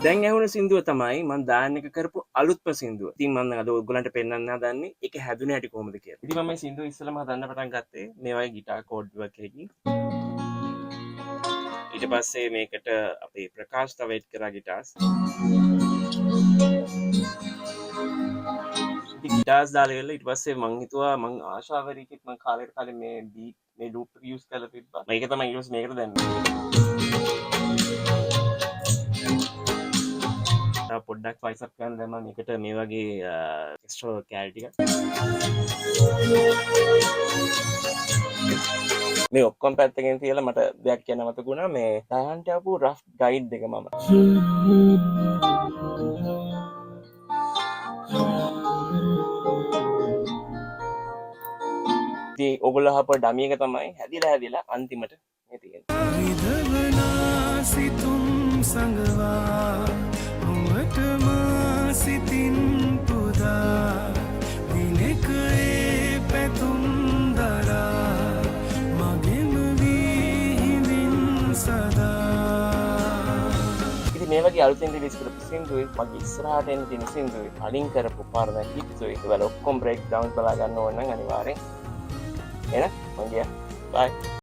දැන් ඇහුණ සින්දුව තමයි මම දාන්න එක කරපු අලුත්ම සින්දුව. ඉතින් මම අද ඔයගොල්ලන්ට පෙන්වන්න හදන්නේ ඒක හැදුනේ හැටි කොහොමද කියලා. ඉතින් මම මේ සින්දුව ඉස්සෙල්ලාම හදන්න පටන් ගත්තේ මේ වගේ ගිටාර් කෝඩ් එකක් එකකින්. ඊට පස්සේ මේකට අපේ ප්‍රකාශ් තව එඩ් කරා ගිටාර්ස්. ඉතින් ගිටාර්ස් දාලා ඉවරලා ඊට පස්සේ මං හිතුවා මං ආශාවරීකෙක් මං කාලෙකට කලින් මේ බීට් මේ ලූප් එක යූස් කරලා තිබ්බා. මේක තමයි ඊට පස්සේ මේකට දැම්මේ. පොඩ්ඩක් ස්පයිස් අප් කරන්න දැම්මා මේකට මේ වගේ එක්ස්ට්‍රා කැලරි ටිකක්. මේ ඔක්කොම පැත්තකින් තියලා මට දෙයක් කියන්න මතක වුණා මේ ඩයන්ට ආපු රෆ් ගයිඩ් එක මම. ඉතින් ඔයගොල්ලෝ අහපු ඩමි එක තමයි හැදිලා අන්තිමට මේ තියෙන්නේ. රිදවනා සිතුම් සංගවා උමටම සිතින් පුදා දිනක ඒ පැතුම් දරා මගෙම වීහිමින් සදා. ඉතින් මේ වගේ අලුතෙන් රිලීස් කරපු සින්දුවේ මගේ ඉස්සරහට එන තියෙන සින්දුවේ කලින් කරපු පාරම හිට්සුයි ඒවල ඔක්කොම බ්‍රේක් ඩවුන් බලා ගන්න ඕන නම් අනිවාර්යෙන් එන මම ගියා බයි.